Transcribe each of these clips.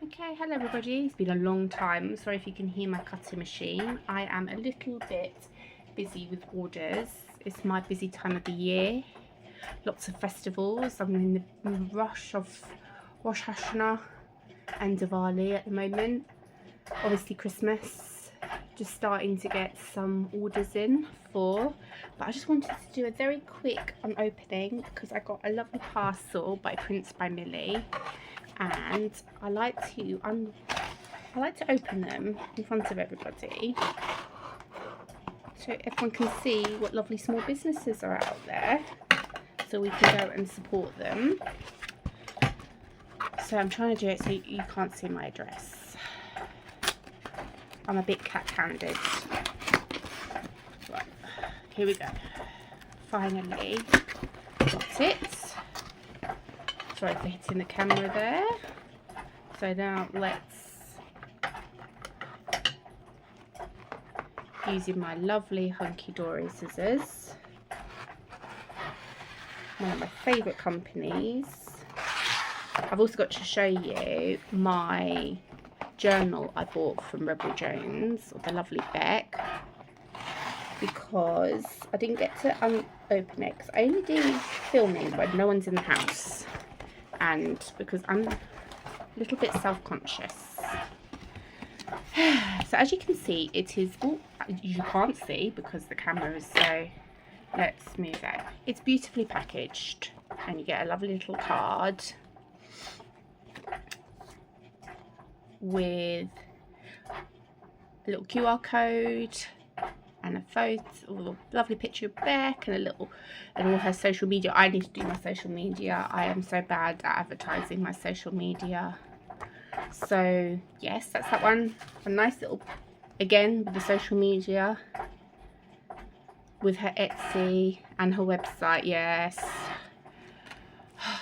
Okay, hello everybody. It's been a long time. Sorry if you can hear my cutting machine. I am a little bit busy with orders. It's my busy time of the year. Lots of festivals. I'm in the rush of Rosh Hashanah and Diwali at the moment. Obviously Christmas. Just starting to get some orders in for. But I just wanted to do a very quick unopening because I got a lovely parcel by Prince by Millie. And I like to open them in front of everybody so everyone can see what lovely small businesses are out there, so we can go and support them. So I'm trying to do it so you can't see my address. I'm a bit cat-handed. Right, here we go. Finally got it. Sorry for hitting the camera there. So now let's, using my lovely hunky-dory scissors, one of my favourite companies. I've also got to show you my journal I bought from Rebel Jones, or the lovely Beck, because I didn't get to open it because I only do filming when no one's in the house. And because I'm a little bit self-conscious. So as you can see, it is, oh, you can't see because the camera is so, let's move that. It's beautifully packaged and you get a lovely little card with a little QR code and a photo, or a lovely picture of Beck, and all her social media. I need to do my social media. I am so bad at advertising my social media. So yes, that's that one. A nice little, again with the social media, with her Etsy and her website. Yes,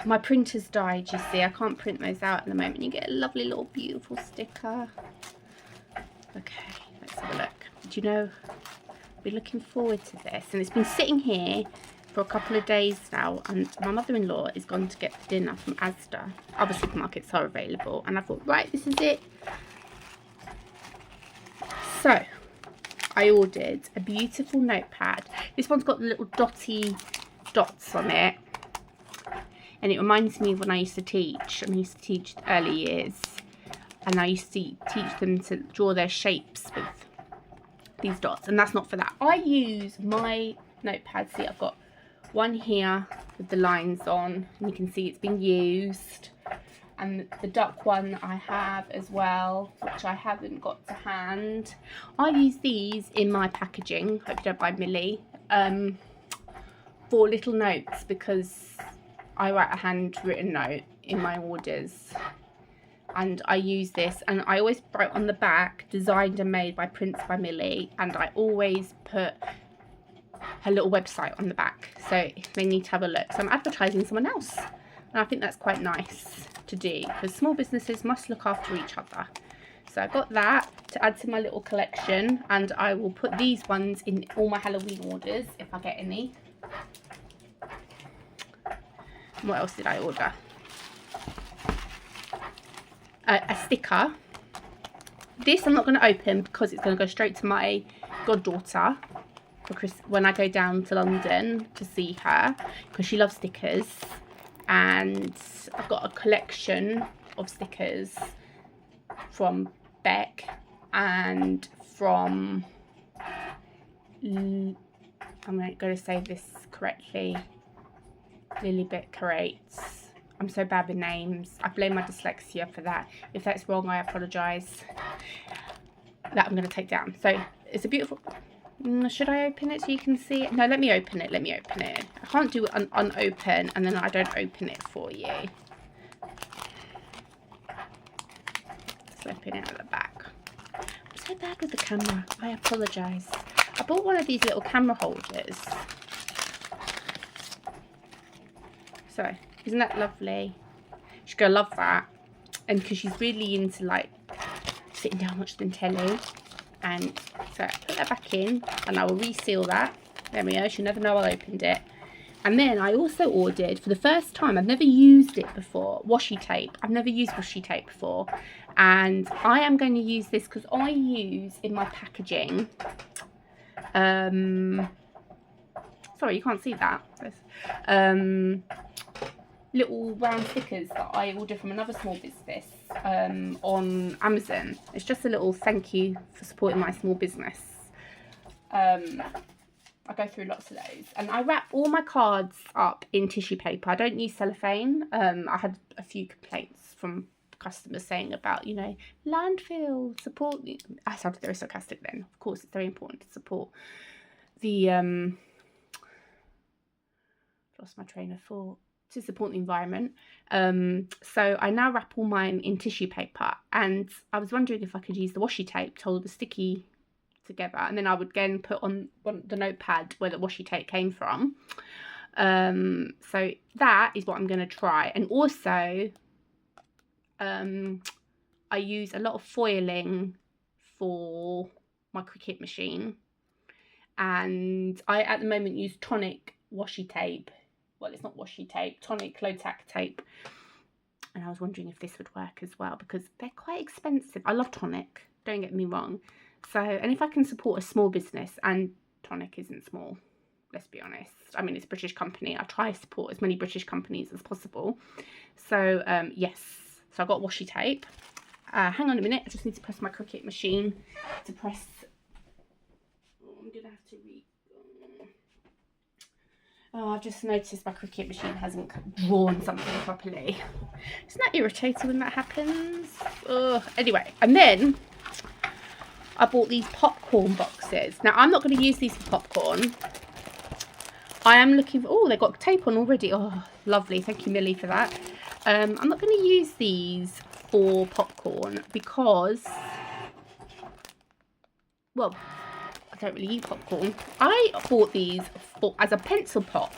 my printer's died, you see. I can't print those out at the moment. You get a lovely little beautiful sticker. Okay, let's have a look. Do you know, we're looking forward to this, and it's been sitting here for a couple of days now, and my mother-in-law is gone to get dinner from Asda. Other supermarkets are available, and I thought, right, this is it. So I ordered a beautiful notepad. This one's got the little dotty dots on it, and it reminds me of when I used to teach. I used to teach early years, and I used to teach them to draw their shapes with these dots, and that's not for that. I use my notepad. See, I've got one here with the lines on, and you can see it's been used, and the duck one I have as well, which I haven't got to hand. I use these in my packaging, hope you don't mind, Millie, for little notes, because I write a handwritten note in my orders. And I use this, and I always write on the back, designed and made by Prince by Millie, and I always put her little website on the back, so if they need to have a look. So I'm advertising someone else, and I think that's quite nice to do, because small businesses must look after each other. So I got that to add to my little collection, and I will put these ones in all my Halloween orders if I get any. And what else did I order? A sticker. This I'm not going to open because it's going to go straight to my goddaughter when I go down to London to see her, because she loves stickers, and I've got a collection of stickers from Beck and from, I'm going to say this correctly, Lilybet Curates. I'm so bad with names. I blame my dyslexia for that. If that's wrong, I apologise. That I'm going to take down. So it's a beautiful... should I open it so you can see it? No, let me open it. Let me open it. I can't do an unopen and then I don't open it for you. Let's open it at the back. I'm so bad with the camera. I apologise. I bought one of these little camera holders. So... isn't that lovely? She's going to love that. And because she's really into like sitting down watching telly. And so I put that back in, and I will reseal that. There we go. She'll never know I opened it. And then I also ordered, for the first time, I've never used it before, washi tape. I've never used washi tape before. And I am going to use this because I use in my packaging, sorry, you can't see that. Little round stickers that I order from another small business on Amazon. It's just a little thank you for supporting my small business. I go through lots of those, and I wrap all my cards up in tissue paper. I don't use cellophane. I had a few complaints from customers saying about, you know, landfill support. I sounded very sarcastic then. Of course, it's very important to support the lost my train of thought. To support the environment. So I now wrap all mine in tissue paper, and I was wondering if I could use the washi tape to hold the sticky together, and then I would again put on the notepad where the washi tape came from. So that is what I'm going to try. And also I use a lot of foiling for my Cricut machine, and I at the moment use tonic washi tape. Well, it's not washi tape, tonic low tack tape. And I was wondering if this would work as well, because they're quite expensive. I love tonic, don't get me wrong. So, and if I can support a small business, and tonic isn't small, let's be honest. I mean, it's a British company. I try to support as many British companies as possible. So, yes. So I got washi tape. Hang on a minute. I just need to press my Cricut machine to press. Oh, I'm going to have to read. Oh, I've just noticed my Cricut machine hasn't drawn something properly. Isn't that irritating when that happens? Ugh. Anyway, and then I bought these popcorn boxes. Now, I'm not going to use these for popcorn. I am looking for... Oh, they've got tape on already. Oh, lovely. Thank you, Millie, for that. I'm not going to use these for popcorn because... Well, I don't really eat popcorn. I bought these as a pencil pot.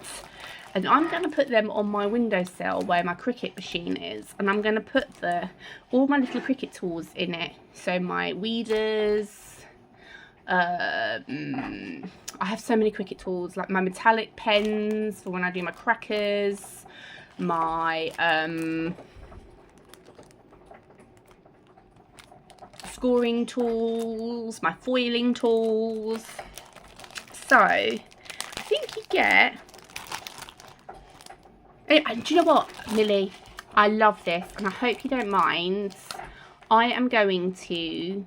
And I'm going to put them on my windowsill where my Cricut machine is. And I'm going to put all my little Cricut tools in it. So my weeders. I have so many Cricut tools. Like my metallic pens for when I do my crackers. My scoring tools. My foiling tools. So I think you get... And do you know what, Millie? I love this, and I hope you don't mind. I am going to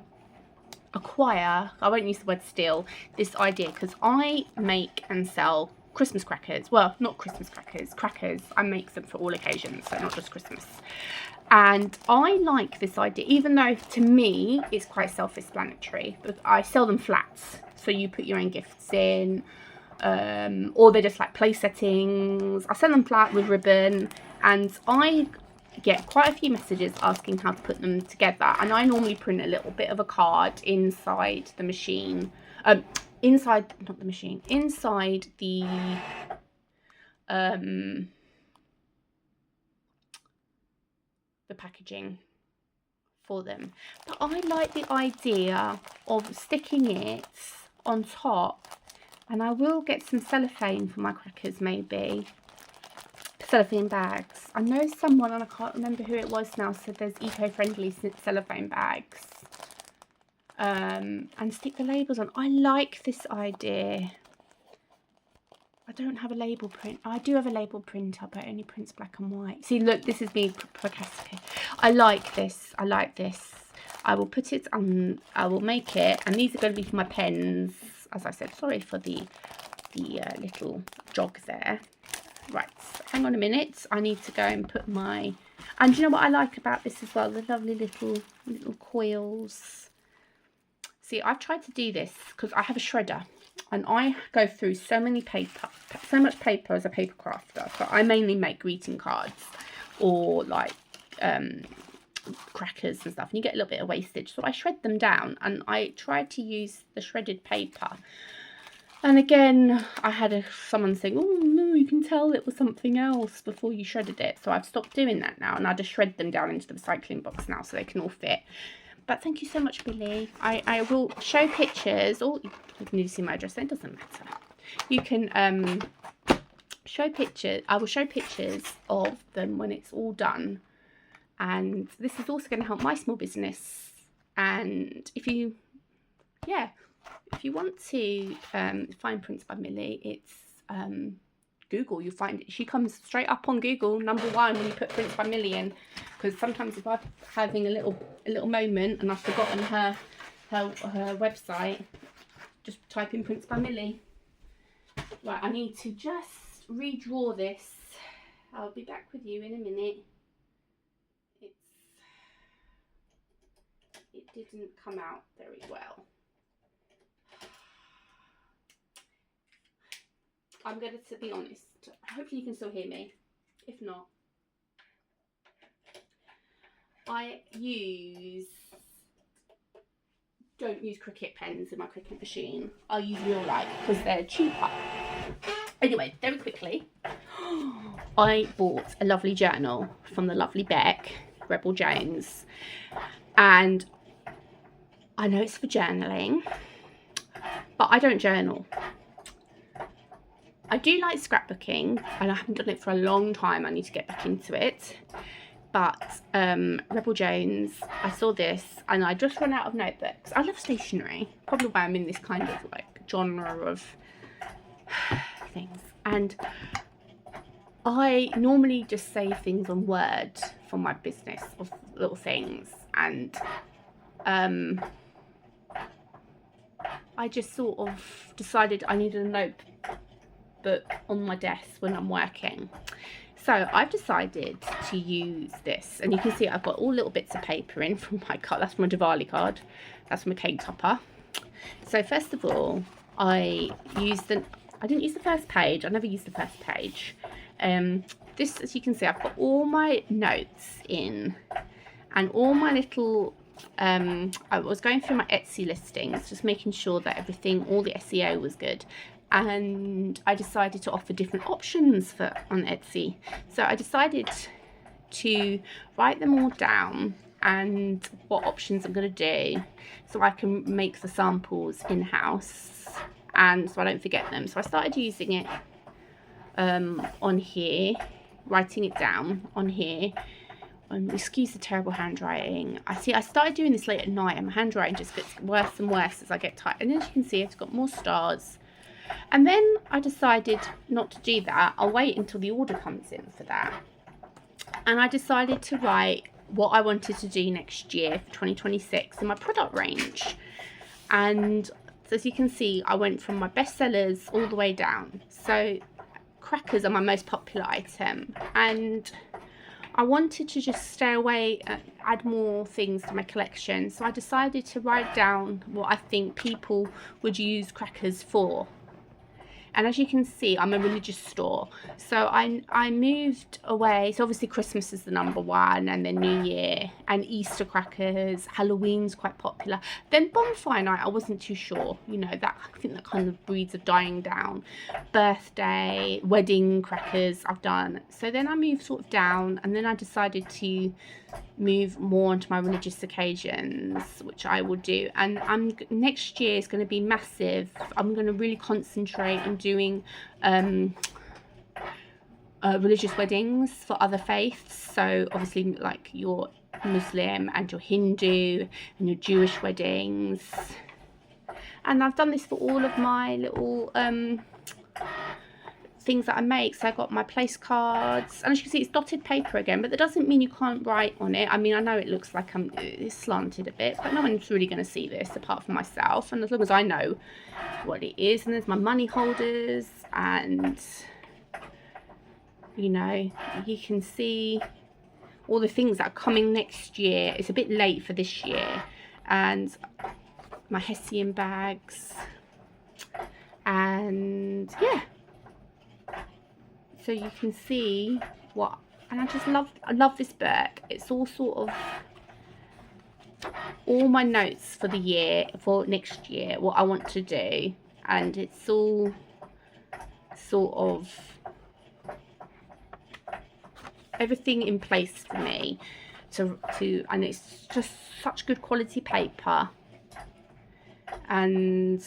acquire, I won't use the word steal, this idea, because I make and sell Christmas crackers. Well, not Christmas crackers, crackers. I make them for all occasions, so not just Christmas. And I like this idea, even though to me it's quite self-explanatory. But I sell them flats, so you put your own gifts in. Or they're just like place settings. I sell them flat with ribbon, and I get quite a few messages asking how to put them together, and I normally print a little bit of a card inside the machine, inside the packaging for them. But I like the idea of sticking it on top. And I will get some cellophane for my crackers, maybe. Cellophane bags. I know someone, and I can't remember who it was now, said there's eco-friendly cellophane bags. And stick the labels on. I like this idea. I don't have a label print. I do have a label printer, but it only prints black and white. See, look, this is me procrastinating. I like this. I like this. I will put it on, I will make it. And these are going to be for my pens. As I said, sorry for the little jog there. Right, hang on a minute. I need to go and put my... And you know what I like about this as well? The lovely little coils. See, I've tried to do this because I have a shredder. And I go through so much paper as a paper crafter. So I mainly make greeting cards or like crackers and stuff, and you get a little bit of wastage, so I shred them down, and I tried to use the shredded paper, and again I had someone saying, oh no, you can tell it was something else before you shredded it. So I've stopped doing that now, and I just shred them down into the recycling box now so they can all fit. But thank you so much, Billy. I will show pictures. Oh, you can see my address, so it doesn't matter. You can show pictures. I will show pictures of them when it's all done. And this is also going to help my small business. And if you, yeah, if you want to find Prints by Millie, it's Google. You'll find it. She comes straight up on Google, #1 when you put Prints by Millie in. Because sometimes if I'm having a little moment and I've forgotten her website, just type in Prints by Millie. Right, I need to just redraw this. I'll be back with you in a minute. It didn't come out very well. I'm going to be honest. Hopefully you can still hear me. If not, I don't use Cricut pens in my Cricut machine. I use Real Light because they're cheaper. Anyway, very quickly, I bought a lovely journal from the lovely Beck, Rebel Jones, and I know it's for journaling, but I don't journal. I do like scrapbooking, and I haven't done it for a long time. I need to get back into it. But Rebel Jones, I saw this, and I just run out of notebooks. I love stationery, probably why I'm in this kind of like genre of things. And I normally just save things on Word for my business of little things, and I just sort of decided I needed a notebook on my desk when I'm working. So I've decided to use this, and you can see I've got all little bits of paper in from my card. That's my Diwali card. That's my cake topper. So first of all, I didn't use the first page. I never used the first page. This, as you can see, I've got all my notes in, and all my little I was going through my Etsy listings, just making sure that everything, all the SEO was good. And I decided to offer different options on Etsy. So I decided to write them all down and what options I'm going to do, so I can make the samples in-house and so I don't forget them. So I started using it on here, writing it down on here. Excuse the terrible handwriting. I started doing this late at night, and my handwriting just gets worse and worse as I get tired. And as you can see, I've got more stars. And then I decided not to do that. I'll wait until the order comes in for that. And I decided to write what I wanted to do next year for 2026 in my product range. And as you can see, I went from my best sellers all the way down. So crackers are my most popular item, and I wanted to just stay away and add more things to my collection. So I decided to write down what I think people would use crackers for. And as you can see, I'm a religious store. So I moved away. So obviously Christmas is the #1, and then New Year and Easter crackers. Halloween's quite popular. Then bonfire night, I wasn't too sure. You know, I think that kind of breeds of dying down. Birthday, wedding crackers I've done. So then I moved sort of down, and then I decided to move more into my religious occasions, which I will do. And next year is going to be massive. I'm going to really concentrate on doing religious weddings for other faiths. So obviously like your Muslim and your Hindu and your Jewish weddings. And I've done this for all of my little things that I make. So I got my place cards, and as you can see, it's dotted paper again, but that doesn't mean you can't write on it. I mean, I know it looks like it's slanted a bit, but no one's really going to see this apart from myself, and as long as I know what it is. And there's my money holders, and you know, you can see all the things that are coming next year. It's a bit late for this year. And my Hessian bags, and yeah, so you can see what, and I love this book. It's all sort of all my notes for the year, for next year, what I want to do, and it's all sort of everything in place for me to and it's just such good quality paper, and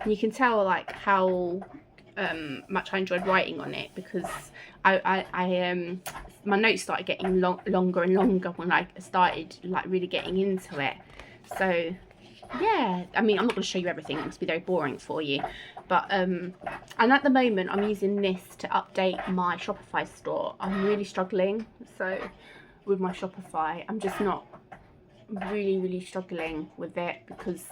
you can tell like how much I enjoyed writing on it, because my notes started getting longer and longer when I started like really getting into it. So yeah, I mean, I'm not going to show you everything, it must be very boring for you, but and at the moment I'm using this to update my Shopify store. I'm really struggling with my Shopify. I'm just not really struggling with it, because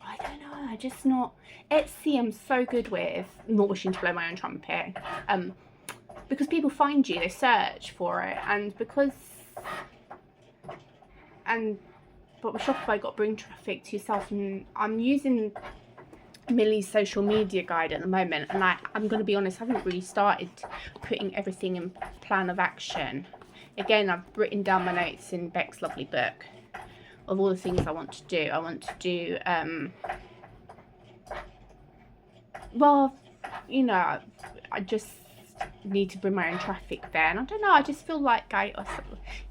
I don't know, I just not, Etsy I'm so good with, not wishing to blow my own trumpet, because people find you, they search for it, but with Shopify, got to bring traffic to yourself, and I'm using Millie's social media guide at the moment, and I'm going to be honest, I haven't really started putting everything in plan of action. Again, I've written down my notes in Beck's lovely book of all the things I want to do. I want to do, well, you know, I just need to bring my own traffic there, and I don't know, I just feel like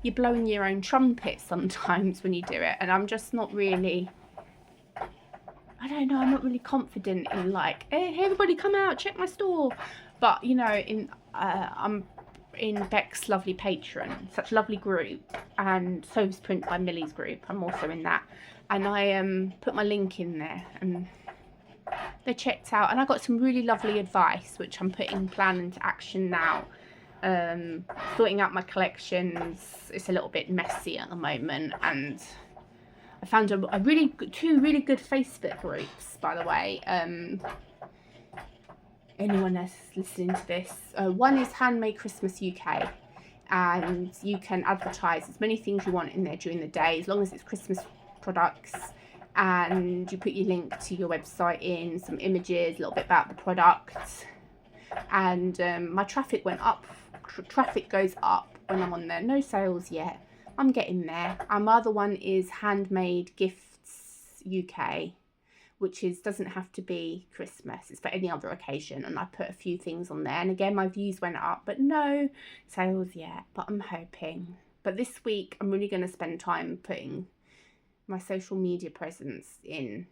you're blowing your own trumpet sometimes when you do it, and I'm just not really, I don't know, I'm not really confident in like, hey everybody come out, check my store. But you know, I'm in Beck's lovely Patreon, such a lovely group, and so is Print by Millie's group, I'm also in that, and I put my link in there, and they checked out, and I got some really lovely advice which I'm putting plan into action now. Sorting out my collections, it's a little bit messy at the moment, and I found two really good Facebook groups, by the way. Anyone that's listening to this, one is Handmade Christmas UK, and you can advertise as many things you want in there during the day, as long as it's Christmas products, and you put your link to your website in, some images, a little bit about the product, and my traffic went up. Traffic goes up when I'm on there. No sales yet, I'm getting there. And my other one is Handmade Gifts UK, which doesn't have to be Christmas, it's for any other occasion, and I put a few things on there, and again my views went up, but no sales yet, but I'm hoping. But this week I'm really going to spend time putting my social media presence in,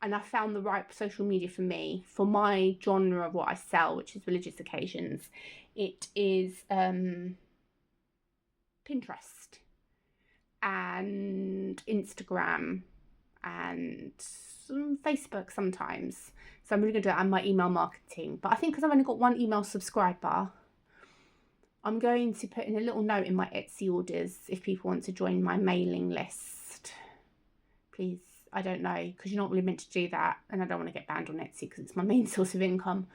and I found the right social media for me, for my genre of what I sell, which is religious occasions. It is Pinterest and Instagram and Facebook sometimes. So I'm really going to do it, and my email marketing. But I think because I've only got one email subscriber, I'm going to put in a little note in my Etsy orders if people want to join my mailing list. Please, I don't know, because you're not really meant to do that, and I don't want to get banned on Etsy because it's my main source of income.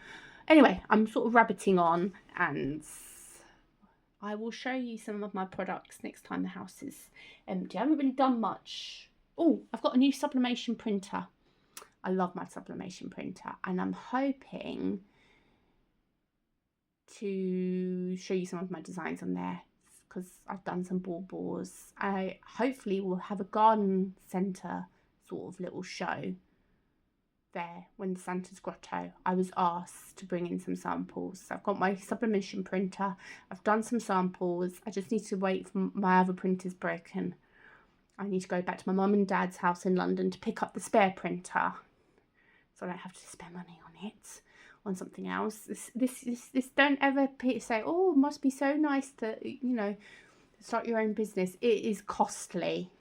Anyway, I'm sort of rabbiting on, and I will show you some of my products next time the house is empty. I haven't really done much. Oh, I've got a new sublimation printer. I love my sublimation printer, and I'm hoping to show you some of my designs on there, because I've done some baubles. I hopefully will have a garden centre sort of little show there when Santa's Grotto. I was asked to bring in some samples. So I've got my sublimation printer, I've done some samples, I just need to wait for my other printer's broken. I need to go back to my mum and dad's house in London to pick up the spare printer, so I don't have to spend money on it, on something else. This don't ever say, oh, it must be so nice to, you know, start your own business. It is costly.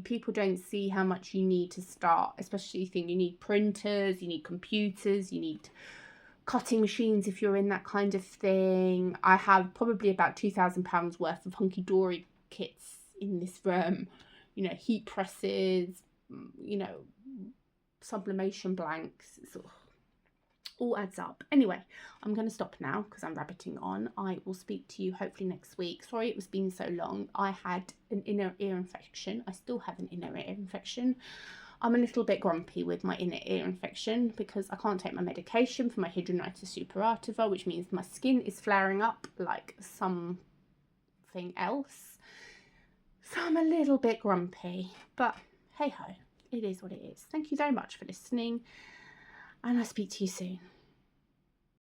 People don't see how much you need to start, especially you think you need printers, you need computers, you need cutting machines if you're in that kind of thing. I have probably about £2,000 worth of hunky-dory kits in this room, you know, heat presses, you know, sublimation blanks. It's all adds up. Anyway, I'm going to stop now because I'm rabbiting on. I will speak to you hopefully next week. Sorry it was been so long. I had an inner ear infection. I still have an inner ear infection. I'm a little bit grumpy with my inner ear infection because I can't take my medication for my hidradenitis suppurativa, which means my skin is flaring up like something else. So I'm a little bit grumpy, but hey ho, it is what it is. Thank you very much for listening, and I'll speak to you soon.